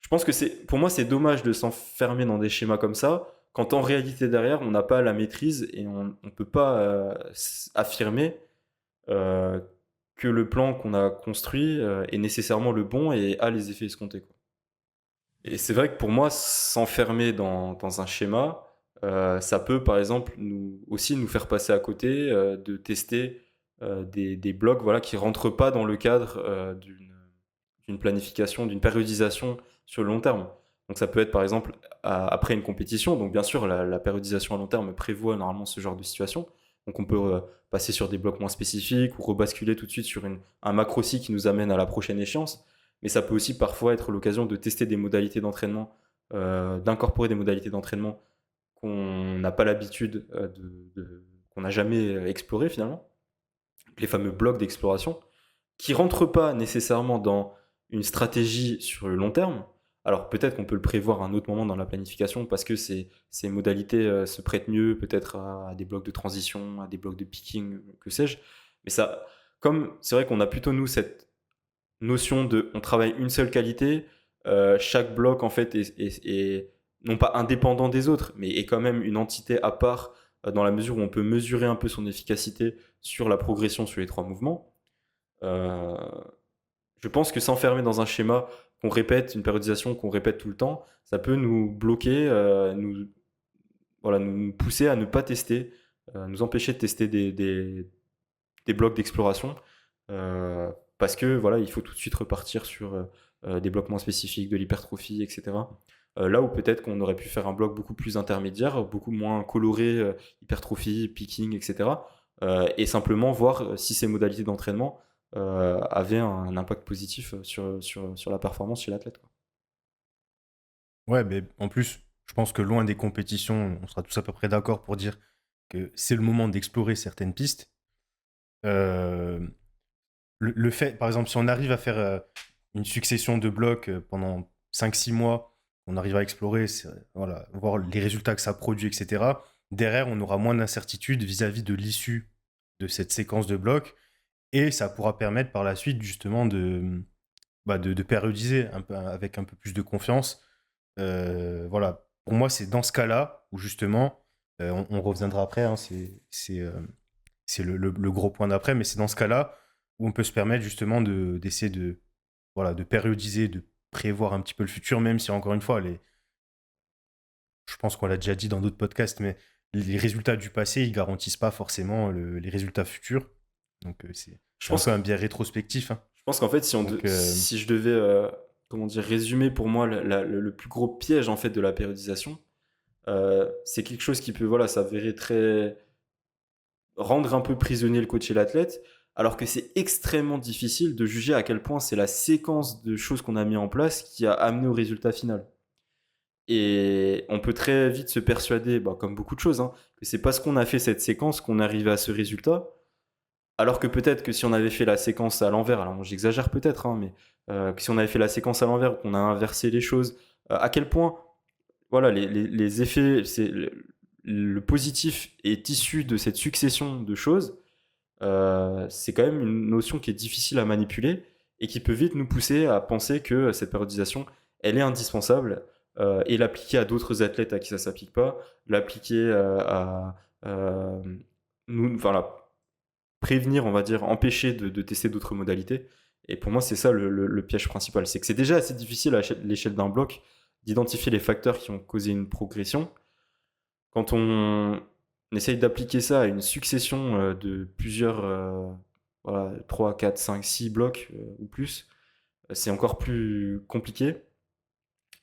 pense que pour moi, c'est dommage de s'enfermer dans des schémas comme ça, quand en réalité derrière, on n'a pas la maîtrise et on ne peut pas affirmer euh, que le plan qu'on a construit est nécessairement le bon et a les effets escomptés, quoi. Et c'est vrai que pour moi, s'enfermer dans un schéma, ça peut par exemple aussi nous faire passer à côté de tester des blocs, voilà, qui rentrent pas dans le cadre d'une planification, d'une périodisation sur le long terme. Donc ça peut être par exemple après une compétition. Donc bien sûr, la périodisation à long terme prévoit normalement ce genre de situation. Donc on peut passer sur des blocs moins spécifiques ou rebasculer tout de suite sur un macro-ci qui nous amène à la prochaine échéance. Mais ça peut aussi parfois être l'occasion de tester des modalités d'entraînement, d'incorporer des modalités d'entraînement qu'on n'a pas l'habitude, qu'on n'a jamais exploré finalement. Les fameux blocs d'exploration qui rentrent pas nécessairement dans une stratégie sur le long terme. Alors peut-être qu'on peut le prévoir à un autre moment dans la planification parce que ces modalités se prêtent mieux peut-être à des blocs de transition, à des blocs de picking, que sais-je. Mais ça, comme c'est vrai qu'on a plutôt nous cette notion de on travaille une seule qualité, chaque bloc en fait est non pas indépendant des autres, mais est quand même une entité à part dans la mesure où on peut mesurer un peu son efficacité sur la progression sur les 3 mouvements. Euh, je pense que s'enfermer dans un schéma qu'on répète, une périodisation qu'on répète tout le temps, ça peut nous bloquer, voilà, nous pousser à ne pas tester, nous empêcher de tester des blocs d'exploration, parce que voilà, il faut tout de suite repartir sur des blocs moins spécifiques, de l'hypertrophie, etc. Là où peut-être qu'on aurait pu faire un bloc beaucoup plus intermédiaire, beaucoup moins coloré, hypertrophie, picking, etc. Et simplement voir si ces modalités d'entraînement avaient un impact positif sur la performance chez l'athlète, quoi. Ouais, mais en plus, je pense que loin des compétitions, on sera tous à peu près d'accord pour dire que c'est le moment d'explorer certaines pistes. Euh, le fait, par exemple, si on arrive à faire une succession de blocs pendant 5 6 mois, on arrive à explorer, voilà, voir les résultats que ça produit, etc. Derrière, on aura moins d'incertitude vis-à-vis de l'issue de cette séquence de blocs et ça pourra permettre par la suite justement de périodiser un peu, avec un peu plus de confiance. Voilà, pour moi, c'est dans ce cas-là où justement, on reviendra après, hein, c'est le gros point d'après, mais c'est dans ce cas-là où on peut se permettre justement d'essayer voilà, de périodiser, de prévoir un petit peu le futur, même si encore une fois, je pense qu'on l'a déjà dit dans d'autres podcasts, mais les résultats du passé, ils garantissent pas forcément les résultats futurs. Donc Je c'est un pense, peu un biais rétrospectif. Hein. je pense qu'en fait, Donc si je devais comment dire, résumer pour moi le plus gros piège en fait de la périodisation, c'est quelque chose qui peut voilà, s'avérer très rendre un peu prisonnier le coach et l'athlète, alors que c'est extrêmement difficile de juger à quel point c'est la séquence de choses qu'on a mis en place qui a amené au résultat final. Et on peut très vite se persuader, bah, comme beaucoup de choses, hein, que c'est parce qu'on a fait cette séquence qu'on est arrivé à ce résultat, alors que peut-être que si on avait fait la séquence à l'envers, alors j'exagère peut-être, hein, mais que si on avait fait la séquence à l'envers, qu'on a inversé les choses, à quel point voilà, les effets, le positif est issu de cette succession de choses, c'est quand même une notion qui est difficile à manipuler et qui peut vite nous pousser à penser que cette périodisation, elle est indispensable et l'appliquer à d'autres athlètes à qui ça ne s'applique pas, l'appliquer à voilà, prévenir, on va dire, empêcher de tester d'autres modalités. Et pour moi, c'est ça le piège principal. C'est que c'est déjà assez difficile à l'échelle d'un bloc d'identifier les facteurs qui ont causé une progression. Quand on essaye d'appliquer ça à une succession de plusieurs voilà, 3, 4, 5, 6 blocs ou plus, c'est encore plus compliqué.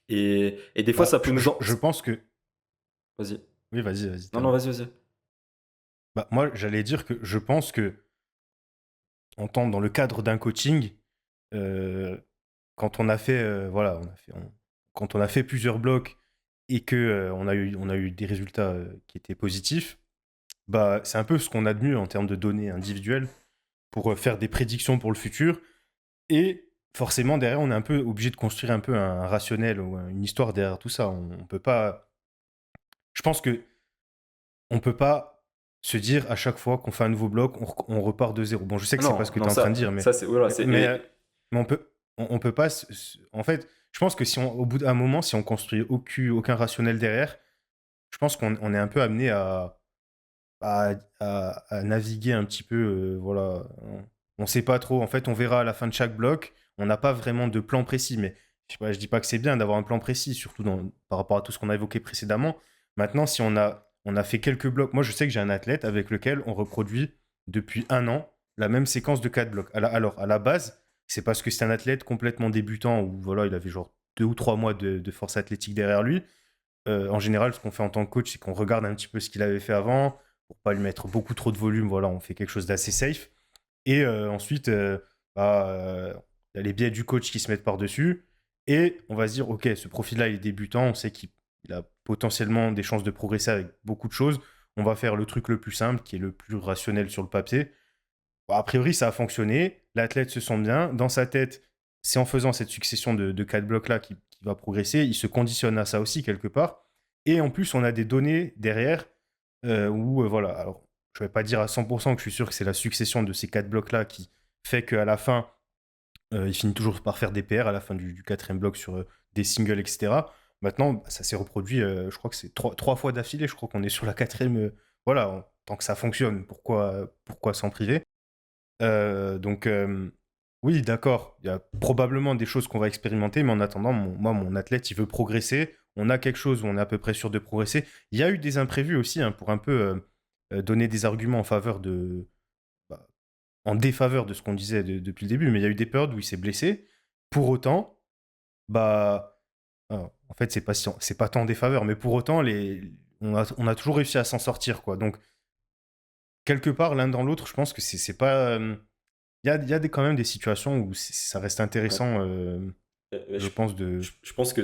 Et des fois, Bah, ça peut nous je pense que... Vas-y. Oui, vas-y, Non, non, termine. vas-y. Bah, moi, j'allais dire que je pense que, dans le cadre d'un coaching, euh, quand on a fait, voilà, quand on a fait plusieurs blocs et que on a eu des résultats qui étaient positifs, bah, c'est un peu ce qu'on a de mieux en termes de données individuelles pour faire des prédictions pour le futur. Et forcément, derrière, on est un peu obligé de construire un peu un rationnel ou une histoire derrière tout ça. On peut pas. Je pense que on peut pas se dire à chaque fois qu'on fait un nouveau bloc, on repart de zéro. Bon, je sais que c'est pas ce Non, que tu non, es en train de dire, ça c'est voilà, mais, mais on peut pas. En fait, je pense que si au bout d'un moment, si on construit aucun rationnel derrière, je pense qu'on est un peu amené à naviguer un petit peu. Voilà, on sait pas trop. En fait, on verra à la fin de chaque bloc. On n'a pas vraiment de plan précis, mais je sais pas, je dis pas que c'est bien d'avoir un plan précis, surtout par rapport à tout ce qu'on a évoqué précédemment. Maintenant, si on a fait quelques blocs, moi je sais que j'ai un athlète avec lequel on reproduit depuis un an la même séquence de 4 blocs. Alors, à la base, c'est parce que c'est un athlète complètement débutant où voilà, il avait genre 2 ou 3 mois de force athlétique derrière lui. En général, ce qu'on fait en tant que coach, c'est qu'on regarde un petit peu ce qu'il avait fait avant pour pas lui mettre beaucoup trop de volume. Voilà, on fait quelque chose d'assez safe. Et ensuite, il y a les biais du coach qui se mettent par-dessus. Et on va se dire, OK, ce profil-là, il est débutant. On sait qu'il a potentiellement des chances de progresser avec beaucoup de choses. On va faire le truc le plus simple, qui est le plus rationnel sur le papier. Bon, a priori, ça a fonctionné. L'athlète se sent bien. Dans sa tête, c'est en faisant cette succession de 4 blocs-là qu'il va progresser. Il se conditionne à ça aussi, quelque part. Et en plus, on a des données derrière où, voilà, alors, je ne vais pas dire à 100% que je suis sûr que c'est la succession de ces 4 blocs-là qui fait qu'à la fin, il finit toujours par faire des PR à la fin du quatrième bloc sur des singles, etc. Maintenant, bah, ça s'est reproduit, je crois que c'est 3 fois d'affilée. Je crois qu'on est sur la quatrième. Voilà, tant que ça fonctionne, pourquoi s'en priver? Donc, oui, d'accord, il y a probablement des choses qu'on va expérimenter, mais en attendant, mon athlète, il veut progresser. On a quelque chose où on est à peu près sûr de progresser. Il y a eu des imprévus aussi, hein, pour un peu donner des arguments bah, en défaveur de ce qu'on disait depuis le début, mais il y a eu des périodes où il s'est blessé. Pour autant, bah, en fait, c'est pas tant en défaveur, mais pour autant, on a toujours réussi à s'en sortir, quoi. Donc, quelque part, l'un dans l'autre, je pense que c'est pas. Il y a quand même des situations où ça reste Ouais. intéressant, je Je, pense, de. je pense que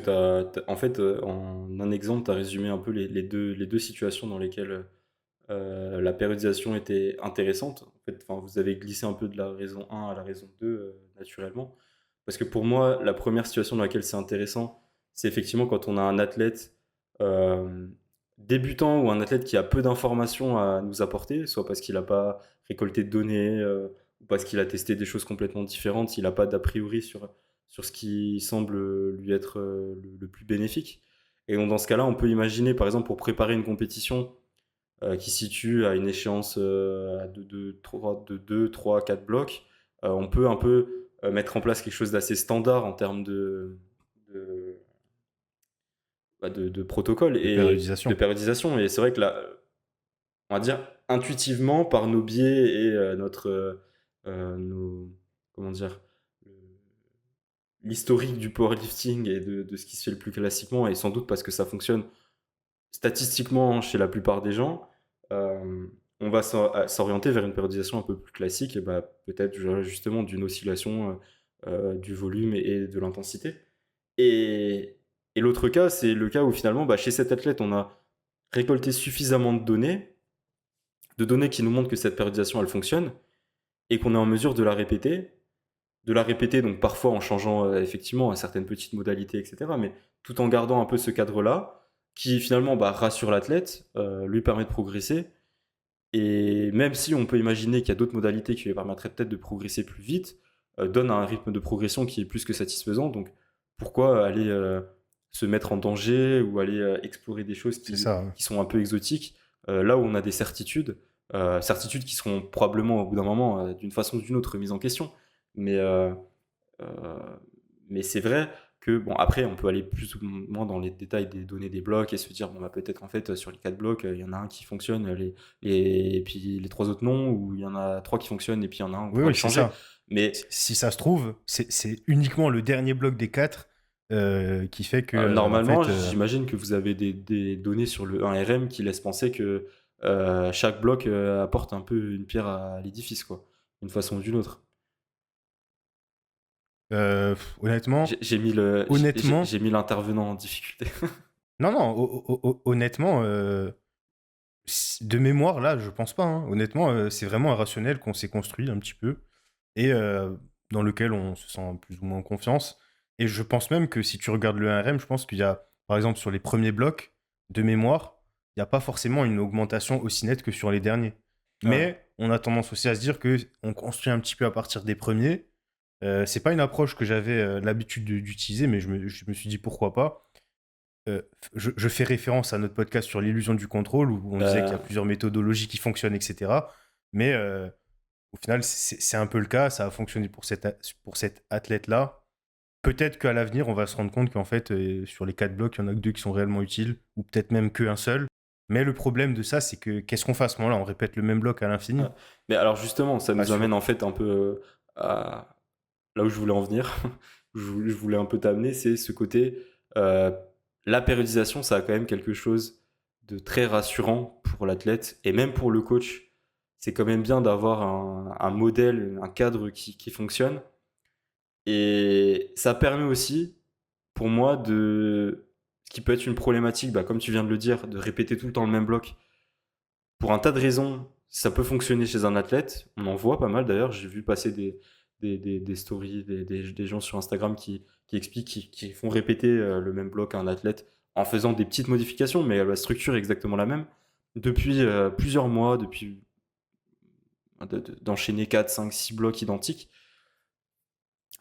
en fait, en un exemple, tu as résumé un peu les deux situations dans lesquelles la périodisation était intéressante. En fait, enfin, vous avez glissé un peu de la raison 1 à la raison 2 naturellement. Parce que pour moi, la première situation dans laquelle c'est intéressant, c'est effectivement quand on a un athlète euh, débutant ou un athlète qui a peu d'informations à nous apporter, soit parce qu'il n'a pas récolté de données, ou parce qu'il a testé des choses complètement différentes, il n'a pas d'a priori sur ce qui semble lui être le plus bénéfique. Et donc dans ce cas-là, on peut imaginer, par exemple, pour préparer une compétition, qui se situe à une échéance de 2, 3, 4 blocs, on peut un peu mettre en place quelque chose d'assez standard en termes de, de protocole De et de périodisation. périodisation. Et c'est vrai que là, on va dire intuitivement, par nos biais et nos, comment dire, l'historique du powerlifting et de ce qui se fait le plus classiquement, et sans doute parce que ça fonctionne statistiquement chez la plupart des gens, on va s'orienter vers une périodisation un peu plus classique, et bah, peut-être justement d'une oscillation du volume et de l'intensité. Et, et l'autre cas, c'est le cas où finalement, bah, chez cet athlète, on a récolté suffisamment de données qui nous montrent que cette périodisation, elle fonctionne, et qu'on est en mesure de la répéter, donc parfois en changeant effectivement certaines petites modalités, etc., mais tout en gardant un peu ce cadre-là, qui finalement bah, rassure l'athlète, lui permet de progresser, et même si on peut imaginer qu'il y a d'autres modalités qui lui permettraient peut-être de progresser plus vite, donne un rythme de progression qui est plus que satisfaisant, donc pourquoi aller se mettre en danger ou aller explorer des choses C'est ça, hein. qui sont un peu exotiques, là où on a des certitudes, Certitudes qui seront probablement au bout d'un moment, d'une façon ou d'une autre, remises en question. Mais, euh, mais c'est vrai que, bon, après, on peut aller plus ou moins dans les détails des données des blocs et se dire, bon, bah, peut-être en fait, sur les 4 blocs, il y en a un qui fonctionne, et puis les 3 autres non, ou il y en a 3 qui fonctionnent, et puis il y en a un, on Oui, pourra le oui, c'est changer. ça. Mais Si ça se trouve, c'est uniquement le dernier bloc des 4 qui fait que, en normalement, fait, j'imagine que vous avez des données sur le 1RM qui laissent penser que chaque bloc apporte un peu une pierre à l'édifice, quoi, d'une façon ou d'une autre. honnêtement, J'ai honnêtement, mis l'intervenant en difficulté. non, non, honnêtement, de mémoire, là, je pense pas, hein. Honnêtement, c'est vraiment un rationnel qu'on s'est construit un petit peu et dans lequel on se sent plus ou moins en confiance. Et je pense même que si tu regardes le 1RM, je pense qu'il y a, par exemple, sur les premiers blocs de mémoire, il n'y a pas forcément une augmentation aussi nette que sur les derniers. Ouais. Mais on a tendance aussi à se dire que on construit un petit peu à partir des premiers. C'est pas une approche que j'avais l'habitude d'utiliser, mais je me suis dit pourquoi pas. Je fais référence à notre podcast sur l'illusion du contrôle où on disait qu'il y a Bah, plusieurs méthodologies qui fonctionnent, etc. Mais au final, c'est un peu le cas. Ça a fonctionné pour cet athlète-là. Peut-être qu'à l'avenir, on va se rendre compte qu'en fait, sur les 4 blocs, il y en a que 2 qui sont réellement utiles, ou peut-être même qu'un seul. Mais le problème de ça, c'est que qu'est-ce qu'on fait à ce moment-là? On répète le même bloc à ouais. l'infini? Mais alors justement, ça Pas nous sûr. amène en fait un peu à là où je voulais en venir. Je voulais un peu t'amener, c'est ce côté. euh, la périodisation, ça a quand même quelque chose de très rassurant pour l'athlète et même pour le coach. C'est quand même bien d'avoir un modèle, un cadre qui fonctionne. Et ça permet aussi, pour moi, ce qui peut être une problématique, bah, comme tu viens de le dire, de répéter tout le temps le même bloc. Pour un tas de raisons, ça peut fonctionner chez un athlète. On en voit pas mal d'ailleurs. J'ai vu passer des stories, des gens sur Instagram qui expliquent, qui font répéter le même bloc à un athlète en faisant des petites modifications, mais la structure est exactement la même. Depuis plusieurs mois, depuis d'enchaîner 4, 5, 6 blocs identiques.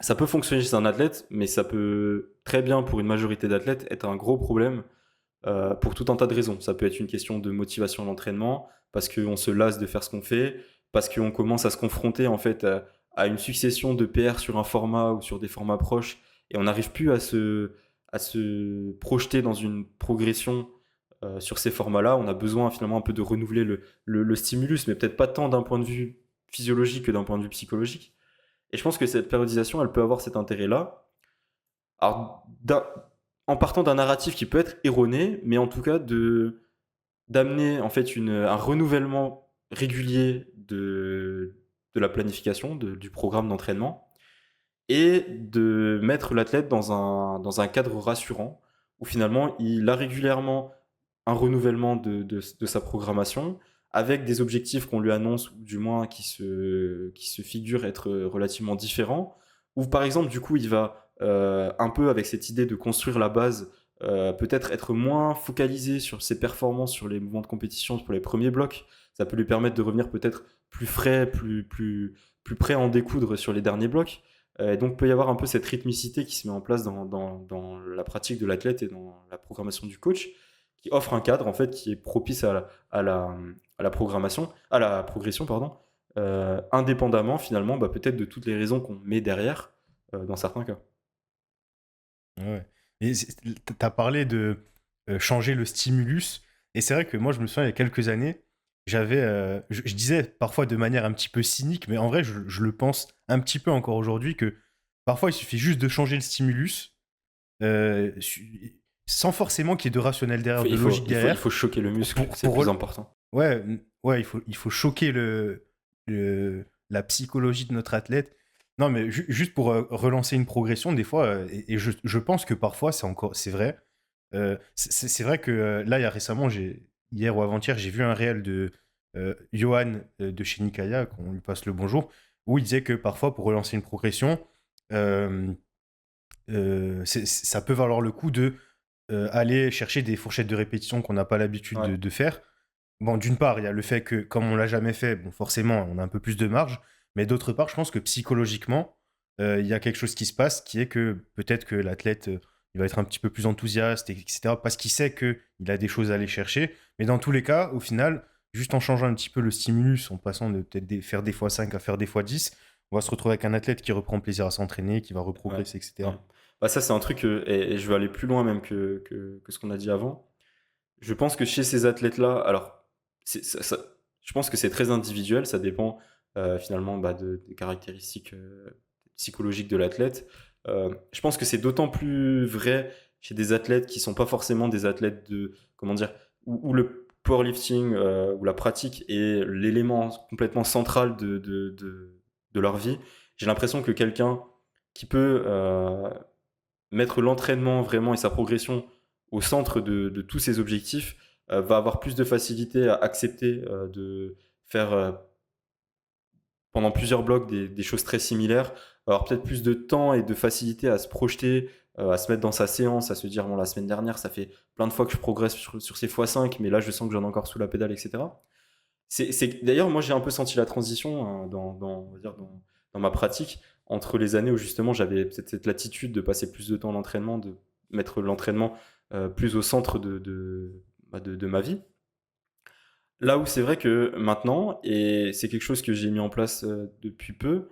Ça peut fonctionner chez un athlète, mais ça peut très bien, pour une majorité d'athlètes, être un gros problème pour tout un tas de raisons. Ça peut être une question de motivation à l'entraînement, parce qu'on se lasse de faire ce qu'on fait, parce qu'on commence à se confronter en fait à une succession de PR sur un format ou sur des formats proches, et on n'arrive plus à se projeter dans une progression sur ces formats-là. On a besoin finalement un peu de renouveler le stimulus, mais peut-être pas tant d'un point de vue physiologique que d'un point de vue psychologique. Et je pense que cette périodisation, elle peut avoir cet intérêt-là. Alors, en partant d'un narratif qui peut être erroné, mais en tout cas d'amener en fait un renouvellement régulier de la planification, du programme d'entraînement, et de mettre l'athlète dans un cadre rassurant, où finalement il a régulièrement un renouvellement de sa programmation, avec des objectifs qu'on lui annonce, ou du moins qui se figurent être relativement différents, ou par exemple du coup il va un peu avec cette idée de construire la base, peut-être être moins focalisé sur ses performances, sur les mouvements de compétition pour les premiers blocs. Ça peut lui permettre de revenir peut-être plus frais, plus prêt à en découdre sur les derniers blocs. Et donc, il peut y avoir un peu cette rythmicité qui se met en place dans la pratique de l'athlète et dans la programmation du coach, qui offre un cadre en fait qui est propice à la programmation, à la progression, pardon, indépendamment finalement peut-être de toutes les raisons qu'on met derrière dans certains cas. Ouais. Et t'as parlé de changer le stimulus. Et c'est vrai que moi, je me souviens, il y a quelques années, je disais parfois de manière un petit peu cynique, mais en vrai, je le pense un petit peu encore aujourd'hui, que parfois, il suffit juste de changer le stimulus, sans forcément qu'il y ait de rationnel derrière, de logique Il derrière. faut choquer le Pour, muscle, pour, c'est le pour plus rel- important. ouais, ouais, il faut choquer la psychologie de notre athlète. Non, mais juste pour relancer une progression, des fois, et je pense que parfois, c'est vrai. C'est vrai que là, il y a récemment, hier ou avant-hier, j'ai vu un réel de Johan de chez Nikaya, qu'on lui passe le bonjour, où il disait que parfois, pour relancer une progression, euh, ça peut valoir le coup de aller chercher des fourchettes de répétition qu'on n'a pas l'habitude Ouais. de faire. Bon, d'une part, il y a le fait que, comme on l'a jamais fait, bon, forcément, on a un peu plus de marge. Mais d'autre part, je pense que psychologiquement, il y a quelque chose qui se passe qui est que peut-être que l'athlète, il va être un petit peu plus enthousiaste, etc. Parce qu'il sait qu'il a des choses à aller chercher. Mais dans tous les cas, au final, juste en changeant un petit peu le stimulus, en passant de peut-être faire des x5 à faire des x10, on va se retrouver avec un athlète qui reprend plaisir à s'entraîner, qui va Ouais, reprogresser, ouais. etc. Bah, ça, c'est un truc, et je vais aller plus loin même que ce qu'on a dit avant. Je pense que chez ces athlètes-là, alors, je pense que c'est très individuel, ça dépend finalement bah, des caractéristiques psychologiques de l'athlète. Je pense que c'est d'autant plus vrai chez des athlètes qui sont pas forcément des athlètes de, comment dire, où le powerlifting ou la pratique est l'élément complètement central de leur vie. J'ai l'impression que quelqu'un qui peut mettre l'entraînement vraiment et sa progression au centre de tous ses objectifs va avoir plus de facilité à accepter de faire pendant plusieurs blocs des choses très similaires, avoir peut-être plus de temps et de facilité à se projeter, à se mettre dans sa séance, à se dire bon la semaine dernière ça fait plein de fois que je progresse sur ces x5 mais là je sens que j'en ai encore sous la pédale, etc. D'ailleurs, moi, j'ai un peu senti la transition hein, on va dire dans ma pratique entre les années où justement j'avais peut-être cette latitude de passer plus de temps en entraînement, de mettre l'entraînement plus au centre de ma vie. Là où c'est vrai que maintenant, et c'est quelque chose que j'ai mis en place depuis peu,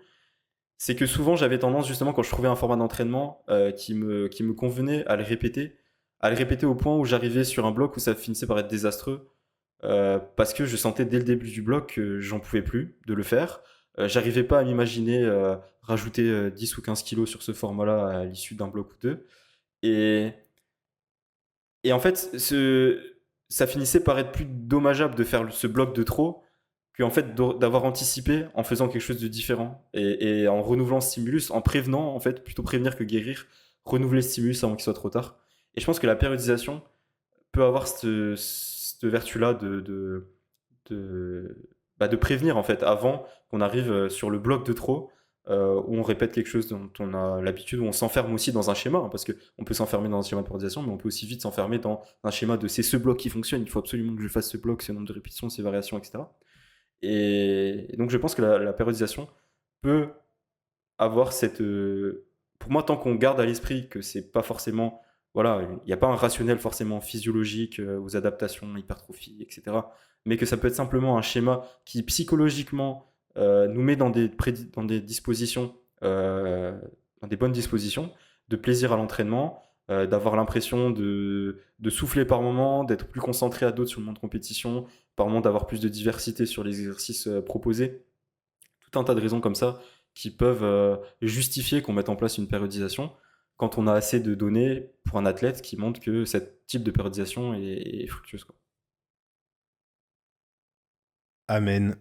c'est que souvent j'avais tendance justement quand je trouvais un format d'entraînement qui me convenait à le répéter au point où j'arrivais sur un bloc où ça finissait par être désastreux parce que je sentais dès le début du bloc que j'en pouvais plus de le faire. J'arrivais pas à m'imaginer rajouter 10 ou 15 kilos sur ce format-là à l'issue d'un bloc ou deux. Et, et en fait, ça finissait par être plus dommageable de faire ce bloc de trop que en fait d'avoir anticipé en faisant quelque chose de différent et en renouvelant le stimulus, en prévenant en fait, plutôt prévenir que guérir, renouveler le stimulus avant qu'il soit trop tard. Et je pense que la périodisation peut avoir cette vertu-là de, de prévenir en fait avant qu'on arrive sur le bloc de trop où on répète quelque chose dont on a l'habitude, où on s'enferme aussi dans un schéma, hein, parce qu'on peut s'enfermer dans un schéma de périodisation, mais on peut aussi vite s'enfermer dans un schéma de c'est ce bloc qui fonctionne, il faut absolument que je fasse ce bloc, ce nombre de répétitions, ces variations, etc. Et donc je pense que la périodisation peut avoir cette. Pour moi, tant qu'on garde à l'esprit que c'est pas forcément. Voilà, il n'y a pas un rationnel forcément physiologique aux adaptations, hypertrophie, etc. Mais que ça peut être simplement un schéma qui psychologiquement nous met dans des dispositions, dans des bonnes dispositions, de plaisir à l'entraînement, d'avoir l'impression de souffler par moment, d'être plus concentré à d'autres sur le monde de compétition, par moment d'avoir plus de diversité sur les exercices proposés. Tout un tas de raisons comme ça qui peuvent justifier qu'on mette en place une périodisation quand on a assez de données pour un athlète qui montre que ce type de périodisation est fructueuse, quoi. Amen.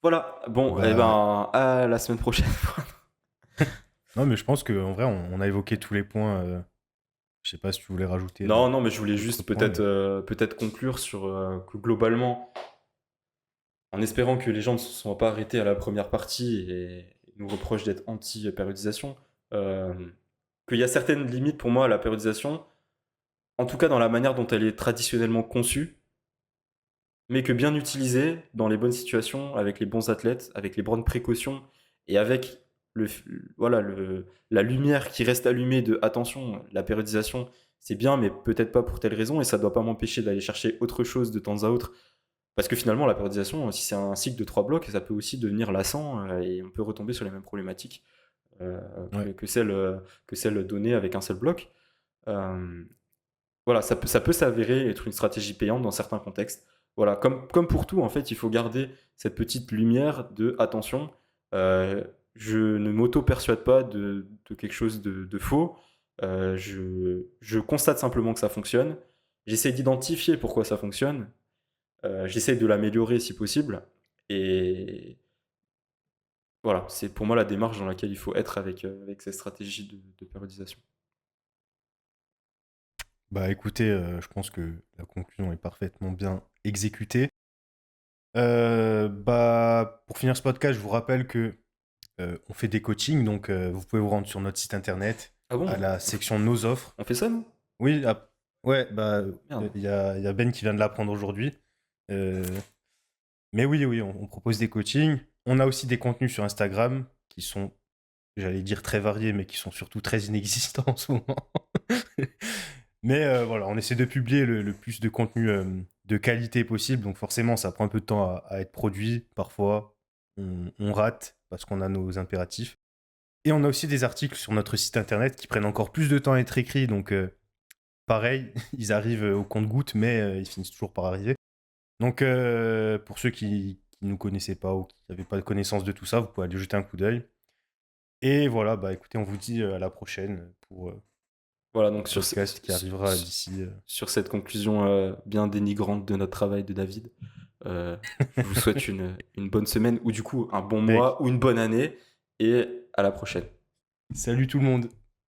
Voilà, bon, et Bah, ben à la semaine prochaine. non, mais je pense qu'en vrai, on a évoqué tous les points. Je sais pas si tu voulais rajouter Non, non, mais je voulais d'autres juste points, mais... peut-être conclure sur que globalement, en espérant que les gens ne se sont pas arrêtés à la première partie et nous reprochent d'être anti-périodisation, euh, qu'il y a certaines limites pour moi à la périodisation, en tout cas dans la manière dont elle est traditionnellement conçue, mais que bien utilisée dans les bonnes situations, avec les bons athlètes, avec les bonnes précautions et avec le, voilà, la lumière qui reste allumée de attention, la périodisation, c'est bien, mais peut-être pas pour telle raison, et ça ne doit pas m'empêcher d'aller chercher autre chose de temps à autre. Parce que finalement, la périodisation, si c'est un cycle de 3 blocs, ça peut aussi devenir lassant et on peut retomber sur les mêmes problématiques euh, Ouais. que celles données avec un seul bloc. Euh, voilà, ça peut s'avérer être une stratégie payante dans certains contextes. Voilà, comme pour tout, en fait, il faut garder cette petite lumière de attention. euh, je ne m'auto-persuade pas de quelque chose de faux. Je constate simplement que ça fonctionne. J'essaie d'identifier pourquoi ça fonctionne. J'essaie de l'améliorer si possible. Et voilà, c'est pour moi la démarche dans laquelle il faut être avec cette stratégie de périodisation. Bah écoutez, je pense que la conclusion est parfaitement bien exécutée. Bah, pour finir ce podcast, je vous rappelle que on fait des coachings, donc vous pouvez vous rendre sur notre site internet Ah à bon? la section Nos offres. On fait ça, nous? Oui, ouais, bah Merde. il y a Ben qui vient de l'apprendre aujourd'hui. Euh, mais oui, oui, on propose des coachings. On a aussi des contenus sur Instagram qui sont, j'allais dire très variés, mais qui sont surtout très inexistants en ce moment. Mais voilà, on essaie de publier le plus de contenu de qualité possible. Donc forcément, ça prend un peu de temps à être produit. Parfois, on rate parce qu'on a nos impératifs. Et on a aussi des articles sur notre site internet qui prennent encore plus de temps à être écrits. Donc pareil, ils arrivent au compte-gouttes, mais ils finissent toujours par arriver. Donc pour ceux qui ne nous connaissaient pas ou qui n'avaient pas de connaissance de tout ça, vous pouvez aller jeter un coup d'œil. Et voilà, bah écoutez, on vous dit à la prochaine pour Voilà, un donc podcast qui arrivera d'ici. sur cette conclusion bien dénigrante de notre travail de David, je vous souhaite une bonne semaine ou du coup un bon Mec, mois ou une bonne année et à la prochaine. salut tout le monde!